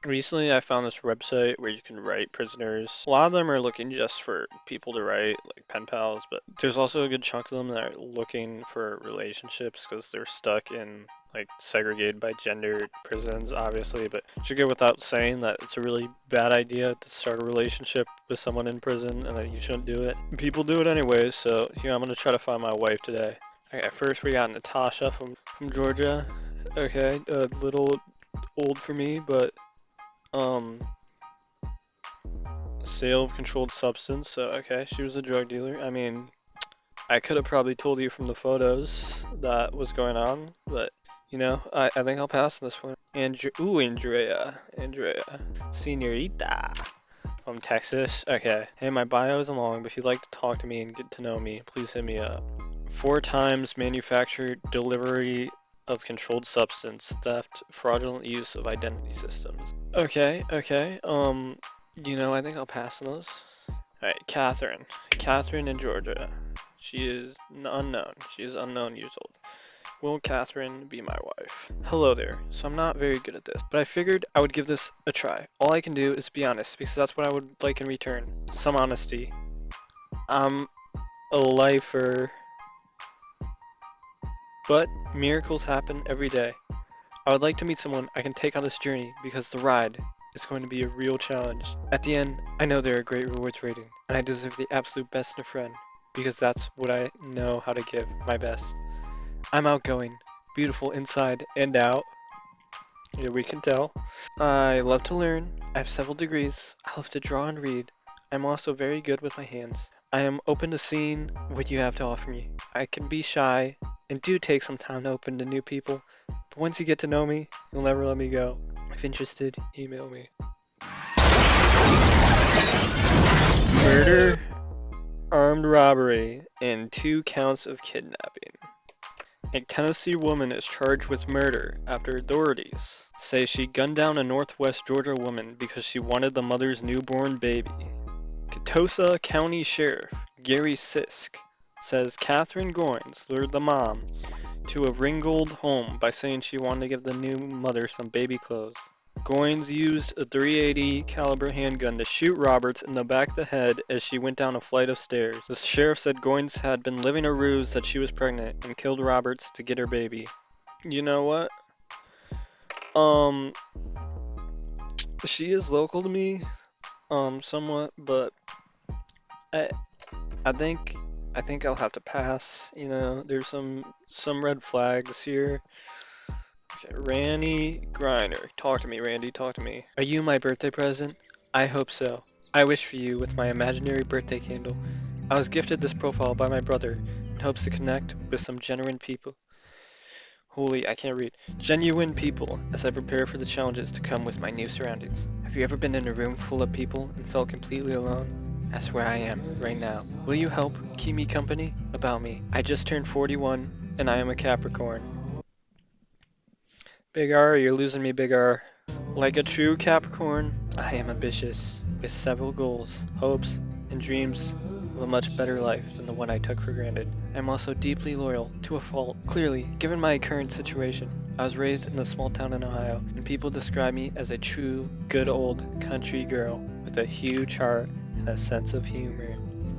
Recently, I found this website where you can write prisoners. A lot of them are looking just for people to write, like pen pals, but there's also a good chunk of them that are looking for relationships because they're stuck in like segregated by gender prisons, obviously. But it should go without saying that it's a really bad idea to start a relationship with someone in prison and that you shouldn't do it. People do it anyways, so here I'm gonna try to find my wife today. Okay, first we got Natasha from Georgia. Okay, a little old for me, but um, sale of controlled substance. So, okay, she was a drug dealer. I mean, I could have probably told you from the photos that was going on, but I think I'll pass on this one. Andrea, Senorita from Texas. Okay, hey, my bio isn't long, but if you'd like to talk to me and get to know me, please hit me up. 4 times manufactured delivery of controlled substance, theft, fraudulent use of identity systems. Okay. I think I'll pass on those. Alright, Catherine. Catherine in Georgia. She is unknown. She is unknown years old. Will Catherine be my wife? Hello there. So I'm not very good at this, but I figured I would give this a try. All I can do is be honest, because that's what I would like in return. Some honesty. I'm a lifer, but miracles happen every day. I would like to meet someone I can take on this journey because the ride is going to be a real challenge. At the end, I know there are great rewards waiting, and I deserve the absolute best in a friend because that's what I know how to give my best. I'm outgoing, beautiful inside and out. Yeah, we can tell. I love to learn. I have several degrees. I love to draw and read. I'm also very good with my hands. I am open to seeing what you have to offer me. I can be shy and do take some time to open to new people, but once you get to know me, you'll never let me go. If interested, email me. Murder, armed robbery, and 2 counts of kidnapping. A Tennessee woman is charged with murder after authorities say she gunned down a Northwest Georgia woman because she wanted the mother's newborn baby. Catoosa County Sheriff Gary Sisk says Catherine Goins lured the mom to a Ringgold home by saying she wanted to give the new mother some baby clothes. Goins used a .380 caliber handgun to shoot Roberts in the back of the head as she went down a flight of stairs. The sheriff said Goins had been living a ruse that she was pregnant and killed Roberts to get her baby. You know what? Um, she is local to me, somewhat, but I, I think, I think I'll have to pass. There's some red flags here. Okay, Randy Griner. Talk to me, Randy. Talk to me. Are you my birthday present? I hope so. I wish for you with my imaginary birthday candle. I was gifted this profile by my brother in hopes to connect with some genuine people. Holy, I can't read. Genuine people as I prepare for the challenges to come with my new surroundings. Have you ever been in a room full of people and felt completely alone? That's where I am right now. Will you help keep me company? About me. I just turned 41 and I am a Capricorn. Big R, you're losing me, Big R. Like a true Capricorn, I am ambitious, with several goals, hopes, and dreams of a much better life than the one I took for granted. I am also deeply loyal, to a fault. Clearly, given my current situation, I was raised in a small town in Ohio, and people describe me as a true, good old country girl with a huge heart and a sense of humor.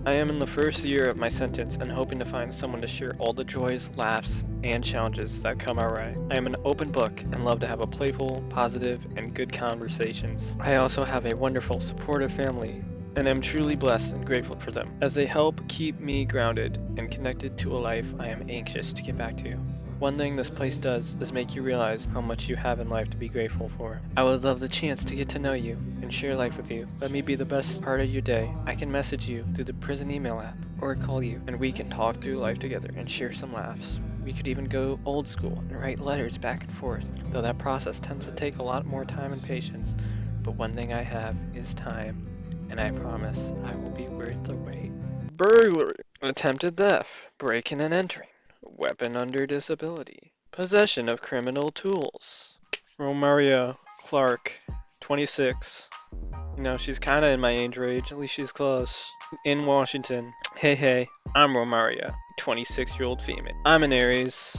I am in the first year of my sentence and hoping to find someone to share all the joys, laughs, and challenges that come our way. I am an open book and love to have a playful, positive, and good conversations. I also have a wonderful, supportive family and am truly blessed and grateful for them, as they help keep me grounded and connected to a life I am anxious to get back to. One thing this place does is make you realize how much you have in life to be grateful for. I would love the chance to get to know you and share life with you. Let me be the best part of your day. I can message you through the prison email app or call you, and we can talk through life together and share some laughs. We could even go old school and write letters back and forth, though that process tends to take a lot more time and patience. But one thing I have is time, and I promise I will be worth the wait. Burglary, attempted theft, breaking and entering, weapon under disability, possession of criminal tools. Romaria Clark, 26. She's kind of in my age range, at least she's close. In Washington. Hey, I'm Romaria, 26-year-old female. I'm an Aries.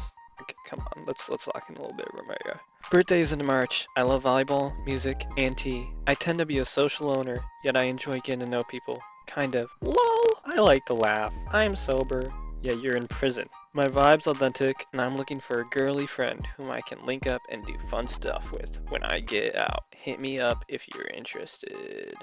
come on, let's lock in a little bit, Romeo. Birthdays in March. I love volleyball, music, and tea. I tend to be a social loner, yet I enjoy getting to know people. Kind of. LOL! I like to laugh. I am sober, yet you're in prison. My vibe's authentic, and I'm looking for a girly friend whom I can link up and do fun stuff with when I get out. Hit me up if you're interested.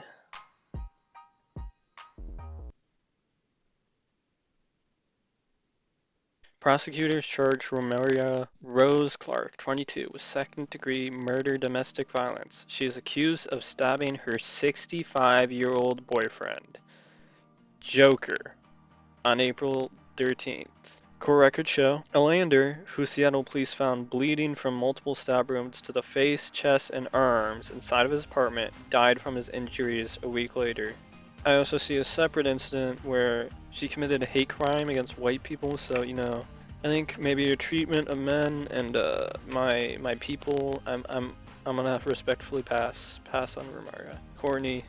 Prosecutors charge Romeria Rose Clark, 22, with second-degree murder domestic violence. She is accused of stabbing her 65-year-old boyfriend, Joker, on April 13th. Court records show Elander, who Seattle police found bleeding from multiple stab wounds to the face, chest, and arms inside of his apartment, died from his injuries a week later. I also see a separate incident where she committed a hate crime against white people, so, I think maybe your treatment of men and my people, I'm gonna have to respectfully pass on Romaria. Courtney,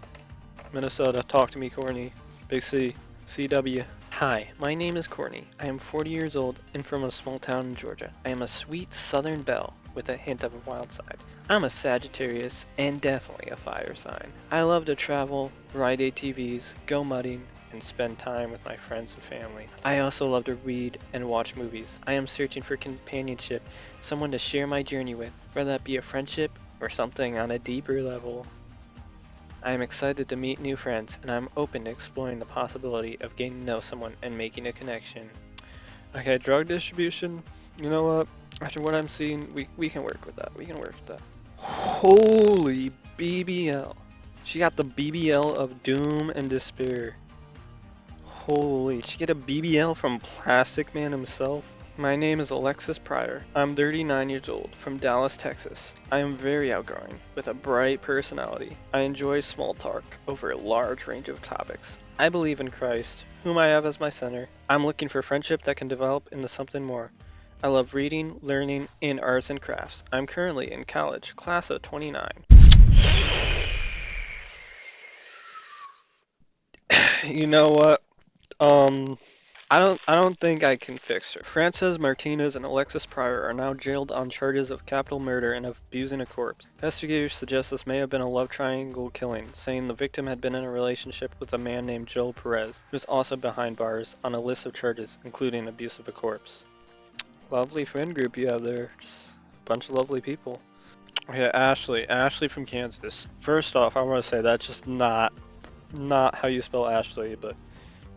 Minnesota, talk to me, Courtney. Big C, CW. Hi, my name is Courtney. I am 40 years old and from a small town in Georgia. I am a sweet southern belle with a hint of a wild side. I'm a Sagittarius and definitely a fire sign. I love to travel, ride ATVs, go mudding, and spend time with my friends and family. I also love to read and watch movies. I am searching for companionship, someone to share my journey with, whether that be a friendship or something on a deeper level. I am excited to meet new friends, and I'm open to exploring the possibility of getting to know someone and making a connection. Okay, drug distribution, you know what? After what I'm seeing, we can work with that. We can work with that. Holy BBL. She got the BBL of doom and despair. Holy, she get a BBL from Plastic Man himself? My name is Alexis Pryor. I'm 39 years old, from Dallas, Texas. I am very outgoing, with a bright personality. I enjoy small talk over a large range of topics. I believe in Christ, whom I have as my center. I'm looking for friendship that can develop into something more. I love reading, learning, and arts and crafts. I'm currently in college, class of 29. You know what? Um, I don't think I can fix her. Frances Martinez and Alexis Pryor are now jailed on charges of capital murder and of abusing a corpse. Investigators suggest this may have been a love triangle killing, saying the victim had been in a relationship with a man named Joel Perez, who is also behind bars on a list of charges, including abuse of a corpse. Lovely friend group you have there. Just a bunch of lovely people. Okay, Ashley from Kansas. First off, I want to say that's just not how you spell Ashley, but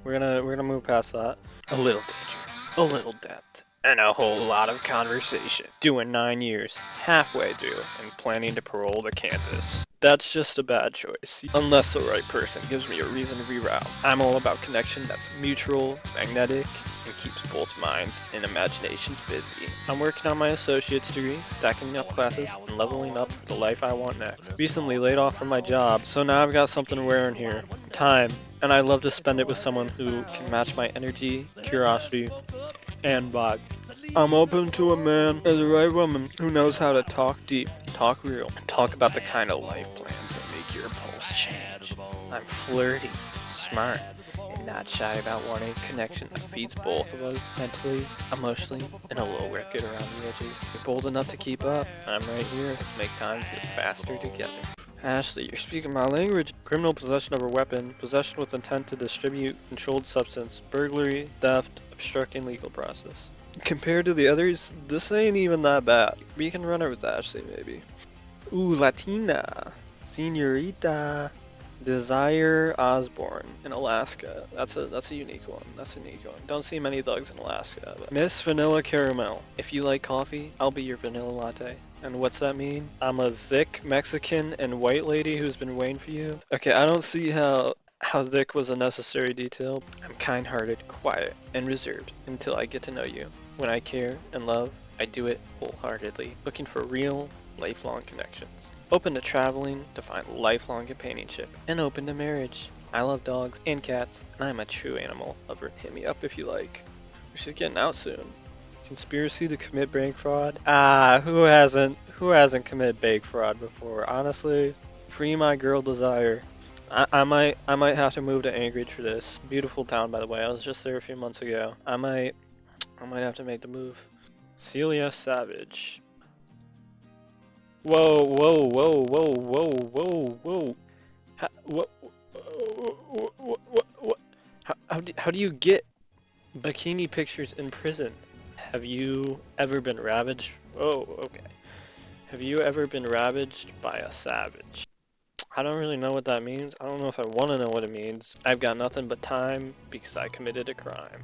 we're gonna move past that. A little danger, a little depth, and a whole lot of conversation. Doing 9 years, halfway through, and planning to parole to Kansas. That's just a bad choice, unless the right person gives me a reason to reroute. I'm all about connection that's mutual, magnetic, and keeps both minds and imaginations busy. I'm working on my associate's degree, stacking up classes, and leveling up for the life I want next. Recently laid off from my job, so now I've got something to wear in here. Time. And I love to spend it with someone who can match my energy, curiosity, and vibe. I'm open to a man or the right woman who knows how to talk deep, talk real, and talk about the kind of life plans that make your pulse change. I'm flirty, smart, and not shy about wanting a connection that feeds both of us mentally, emotionally, and a little wicked around the edges. If you're bold enough to keep up, I'm right here. Let's make time feel faster together. Ashley, you're speaking my language. Criminal possession of a weapon, possession with intent to distribute controlled substance, burglary, theft, obstructing legal process. Compared to the others, this ain't even that bad. We can run it with Ashley, maybe. Ooh, Latina. Senorita. Desire Osborne in Alaska. That's a unique one. That's a unique one. Don't see many thugs in Alaska. But Miss Vanilla Caramel. If you like coffee, I'll be your vanilla latte. And what's that mean? I'm a thick Mexican and white lady who's been waiting for you. Okay, I don't see how thick was a necessary detail. I'm kind-hearted, quiet, and reserved until I get to know you. When I care and love, I do it wholeheartedly, looking for real, lifelong connections. Open to traveling to find lifelong companionship, and open to marriage. I love dogs and cats, and I'm a true animal lover. Hit me up if you like. She's getting out soon. Conspiracy to commit bank fraud? Who hasn't committed bank fraud before? Honestly, free my girl Desire. I might have to move to Anchorage for this. Beautiful town, by the way. I was just there a few months ago. I might have to make the move. Celia Savage. Whoa, whoa, whoa, whoa, whoa, whoa, whoa. What? How do you get bikini pictures in prison? Have you ever been ravaged? Oh, okay. Have you ever been ravaged by a savage? I don't really know what that means. I don't know if I want to know what it means. I've got nothing but time because I committed a crime.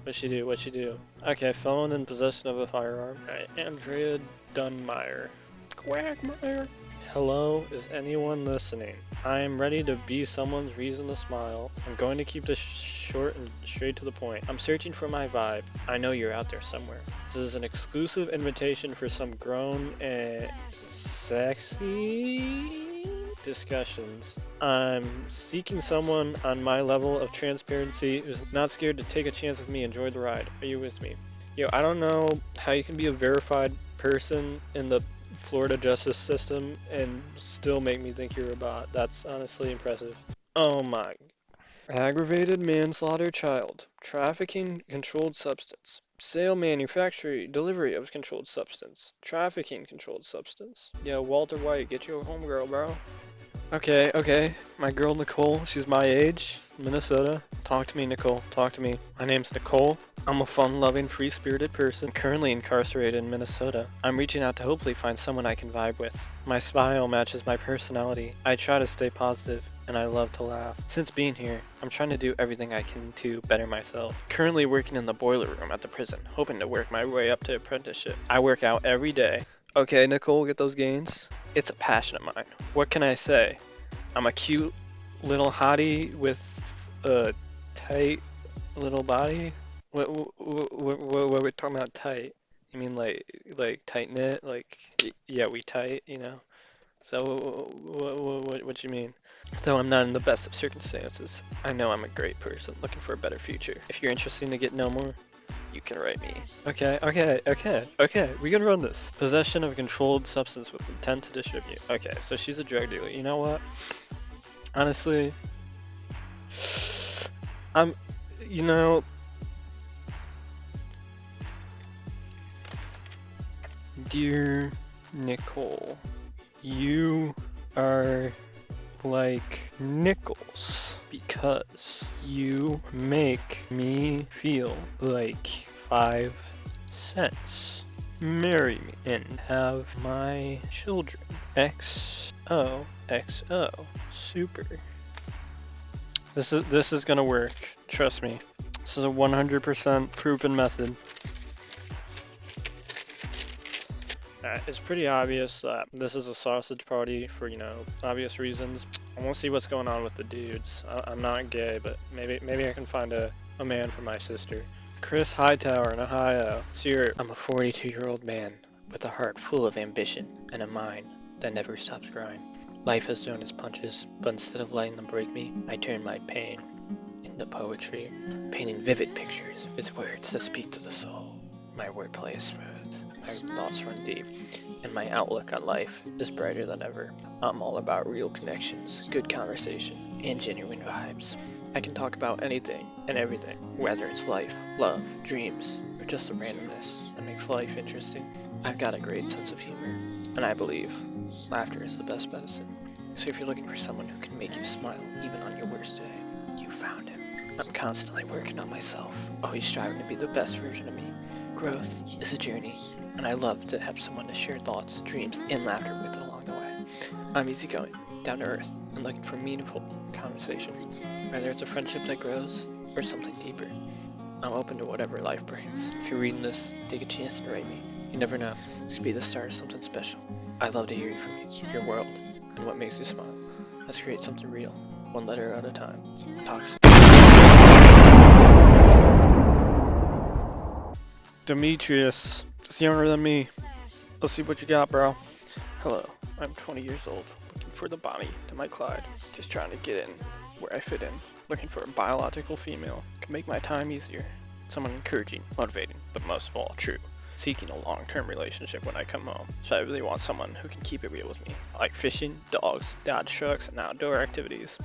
What'd she do? What'd she do? Okay, felon in possession of a firearm. Alright, Andrea Dunmire. Quagmire. Hello, is anyone listening? I am ready to be someone's reason to smile. I'm going to keep this short and straight to the point. I'm searching for my vibe. I know you're out there somewhere. This is an exclusive invitation for some grown and sexy discussions. I'm seeking someone on my level of transparency who's not scared to take a chance with me. Enjoy the ride. Are you with me? Yo, I don't know how you can be a verified person in the Florida justice system and still make me think you're a bot. That's honestly impressive. Oh my. Aggravated manslaughter child. Trafficking controlled substance. Sale, manufacture, delivery of controlled substance. Trafficking controlled substance. Yo, Walter White, get you a homegirl, bro. Okay. My girl Nicole, she's my age, Minnesota. Talk to me, Nicole. Talk to me. My name's Nicole. I'm a fun-loving, free-spirited person currently incarcerated in Minnesota. I'm reaching out to hopefully find someone I can vibe with. My smile matches my personality. I try to stay positive, and I love to laugh. Since being here, I'm trying to do everything I can to better myself. Currently working in the boiler room at the prison, hoping to work my way up to apprenticeship. I work out every day. Okay, Nicole, get those gains. It's a passion of mine. What can I say? I'm a cute little hottie with a tight little body. What we're talking about tight? You mean like tight knit? Like yeah, we tight, you know? So what you mean? Though I'm not in the best of circumstances, I know I'm a great person looking for a better future. If you're interested to get no more, you can write me. Okay. We can run this. Possession of a controlled substance with intent to distribute. Okay, so she's a drug dealer. You know what? Honestly, I'm, you know, dear Nicole, you are like nickels because you make me feel like 5 cents. Marry me and have my children. XOXO. Super. This is gonna work. Trust me. This is a 100% proven method. It's pretty obvious that this is a sausage party for, obvious reasons. I want to see what's going on with the dudes. I'm not gay, but maybe I can find a man for my sister. Chris Hightower in Ohio. I'm a 42-year-old man with a heart full of ambition and a mind that never stops growing. Life has thrown its punches, but instead of letting them break me, I turn my pain into poetry, painting vivid pictures with words that speak to the soul. My wordplay is smooth, my thoughts run deep, and my outlook on life is brighter than ever. I'm all about real connections, good conversation, and genuine vibes. I can talk about anything and everything, whether it's life, love, dreams, or just the randomness that makes life interesting. I've got a great sense of humor, and I believe laughter is the best medicine. So if you're looking for someone who can make you smile even on your worst day, you found him. I'm constantly working on myself, always striving to be the best version of me. Growth is a journey, and I love to have someone to share thoughts, dreams, and laughter with along the way. I'm easygoing, down to earth, and looking for meaningful conversation, whether it's a friendship that grows or something deeper. I'm open to whatever life brings. If you're reading this, take a chance to write me. You never know, this could be the start of something special. I'd love to hear from you, your world, and what makes you smile. Let's create something real, one letter at a time. Talk soon. Demetrius, just younger than me. Let's see what you got, bro. Hello, I'm 20 years old, looking for the Bonnie to my Clyde. Just trying to get in where I fit in. Looking for a biological female. Can make my time easier. Someone encouraging, motivating, but most of all, true. Seeking a long-term relationship when I come home. So I really want someone who can keep it real with me. I like fishing, dogs, dodge trucks, and outdoor activities.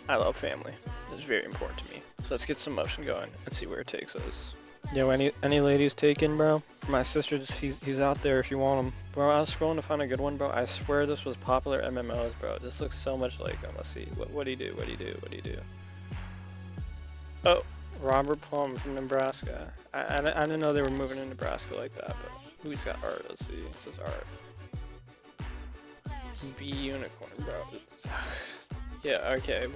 I love family. It's very important to me. So let's get some motion going and see where it takes us. Yo, any ladies taken, bro? My sister, just, he's out there if you want him. Bro, I was scrolling to find a good one, bro. I swear this was popular MMOs, bro. This looks so much like him. Let's see. What do you do? What do you do? What do you do? Oh, Robert Plum from Nebraska. I didn't know they were moving in Nebraska like that, but who's got art? Let's see. It says art. B unicorn, bro. Yeah, okay.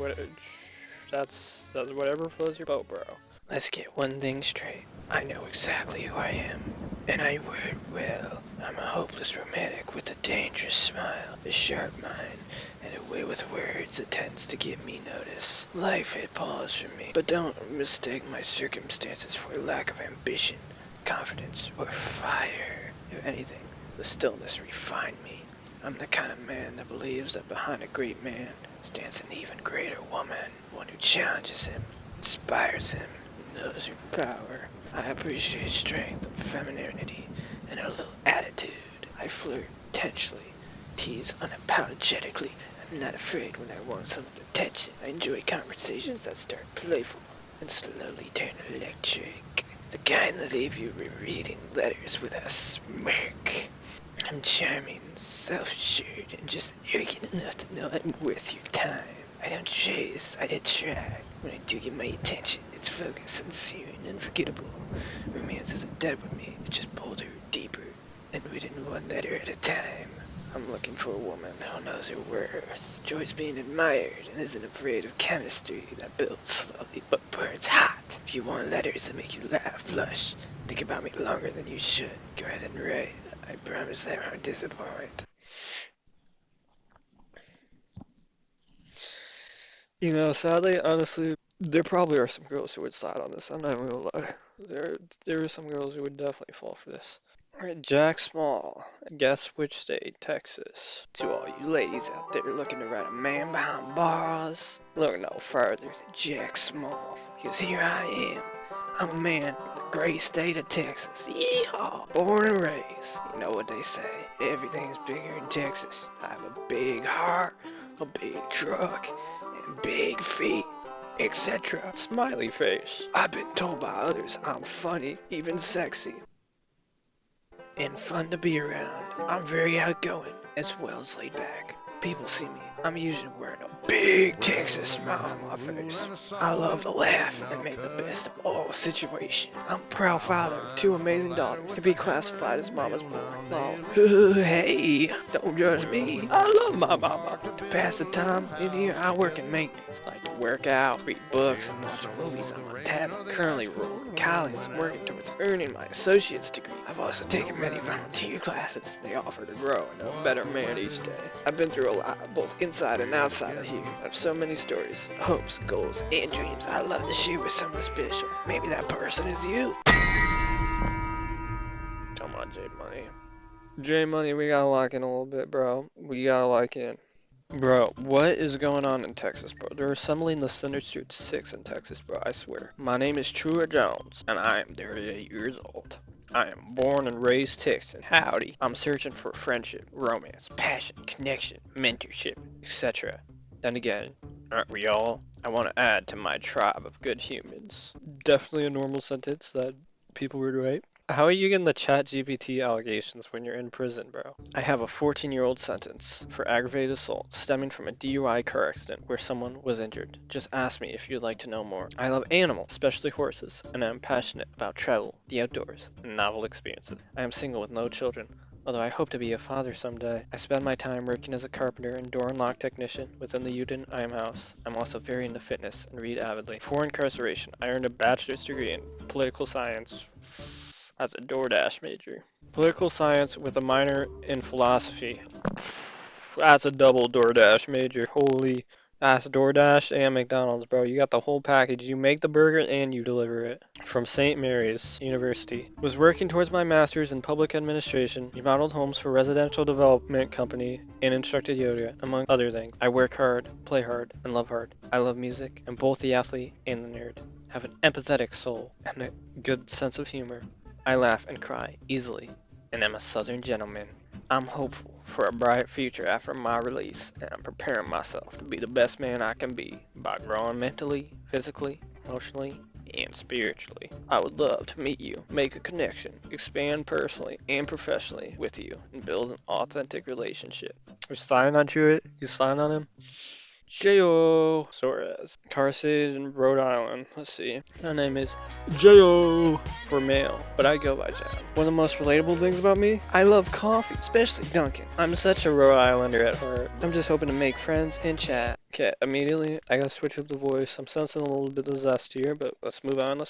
That's whatever floats your boat, bro. Let's get one thing straight. I know exactly who I am, and I word well. I'm a hopeless romantic with a dangerous smile, a sharp mind, and a way with words that tends to give me notice. Life had paused for me, but don't mistake my circumstances for a lack of ambition, confidence, or fire. If anything, the stillness refined me. I'm the kind of man that believes that behind a great man stands an even greater woman, one who challenges him, inspires him, knows her power. I appreciate strength and femininity and a little attitude. I flirt intentionally, tease unapologetically. I'm not afraid when I want someone's attention. I enjoy conversations that start playful and slowly turn electric. The kind that leave you rereading letters with a smirk. I'm charming, self-assured, and just arrogant enough to know I'm worth your time. I don't chase, I attract. When I do get my attention, it's focused, sincere, and unforgettable. Romance isn't dead with me, it's just bolder, deeper, and written one letter at a time. I'm looking for a woman who knows her worth, enjoys being admired, and isn't afraid of chemistry that builds slowly but burns hot. If you want letters that make you laugh, blush, think about me longer than you should, go ahead and write. I promise I won't disappoint. You know, sadly, honestly, there probably are some girls who would side on this. I'm not even gonna lie. There are some girls who would definitely fall for this. Alright, Jack Small. Guess which state? Texas. To all you ladies out there looking to ride a man behind bars, look no further than Jack Small. Because here I am. I'm a man from the great state of Texas. Yeehaw! Born and raised. You know what they say. Everything's bigger in Texas. I have a big heart, a big truck, and big feet, etc. Smiley face. I've been told by others I'm funny, even sexy, and fun to be around. I'm very outgoing as well as laid back. People see me, I'm usually wearing a big Texas smile on my face. I love to laugh and make the best of all situations. I'm a proud father of two amazing daughters to be classified as mama's boy. Oh, hey, don't judge me. I love my mama. To pass the time in here, I work in maintenance. I like to work out, read books, and watch movies on my tablet. Currently enrolled in college and working towards earning my associate's degree. I've also taken many volunteer classes. They offer to grow into a better man each day. I've been through a lot, both inside and outside of here. I have so many stories, hopes, goals, and dreams I love to share with someone special. Maybe that person is you. Come on, J Money. J Money, we gotta lock in a little bit, bro. We gotta lock in. Bro, what is going on in Texas, bro? They're assembling the Center Street 6 in Texas, bro, I swear. My name is Trua Jones, and I am 38 years old. I am born and raised Texan. Howdy. I'm searching for friendship, romance, passion, connection, mentorship, etc. Then again, aren't we all? I want to add to my tribe of good humans. Definitely a normal sentence that people would write. How are you getting the chat GPT allegations when you're in prison, bro? I have a 14-year-old sentence for aggravated assault stemming from a DUI car accident where someone was injured. Just ask me if you'd like to know more. I love animals, especially horses, and I am passionate about travel, the outdoors, and novel experiences. I am single with no children, although I hope to be a father someday. I spend my time working as a carpenter and door and lock technician within the Uden IM house. I'm also very into fitness and read avidly. For incarceration, I earned a bachelor's degree in political science as a DoorDash major. Political science with a minor in philosophy. That's a double DoorDash major. Holy. That's DoorDash and McDonald's, bro. You got the whole package. You make the burger and you deliver it. From St. Mary's University. Was working towards my master's in public administration, remodeled homes for residential development company, and instructed yoga, among other things. I work hard, play hard, and love hard. I love music, and both the athlete and the nerd. Have an empathetic soul and a good sense of humor. I laugh and cry easily, and am a southern gentleman. I'm hopeful for a bright future after my release, and I'm preparing myself to be the best man I can be by growing mentally, physically, emotionally, and spiritually. I would love to meet you, make a connection, expand personally and professionally with you, and build an authentic relationship. You sign on to it? You sign on him? J.O. Suarez. Car City in Rhode Island. Let's see. My name is J.O. for male, but I go by John. One of the most relatable things about me? I love coffee, especially Dunkin'. I'm such a Rhode Islander at heart. I'm just hoping to make friends and chat. Okay, immediately, I gotta switch up the voice. I'm sensing a little bit of zest here, but let's move on,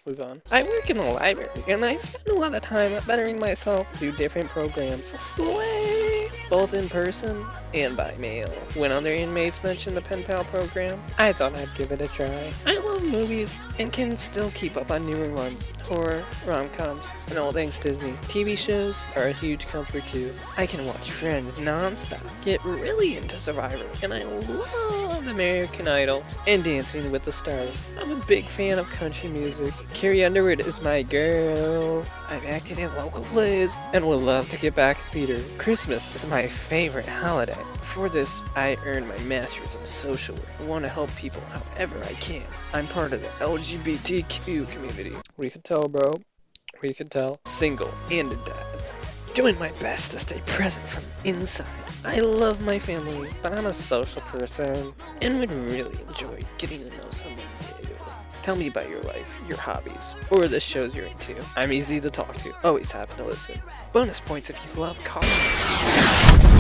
I work in a library, and I spend a lot of time bettering myself through different programs. Slay! Both in person and by mail. When other inmates mention the pen pal program, I thought I'd give it a try. I love movies, and can still keep up on newer ones. Horror, rom-coms, and all things Disney. TV shows are a huge comfort too. I can watch Friends non-stop, get really into Survivor, and I love American Idol and Dancing with the Stars. I'm a big fan of country music. Carrie Underwood is my girl. I've acted in local plays and would love to get back in theater. Christmas is my favorite holiday. Before this, I earned my master's in social work. I want to help people however I can. I'm part of the LGBTQ community. We can tell, bro. We can tell. Single and a dad. Doing my best to stay present from inside. I love my family, but I'm a social person and would really enjoy getting to know someone new. Tell me about your life, your hobbies, or the shows you're into. I'm easy to talk to. Always happy to listen. Bonus points if you love coffee.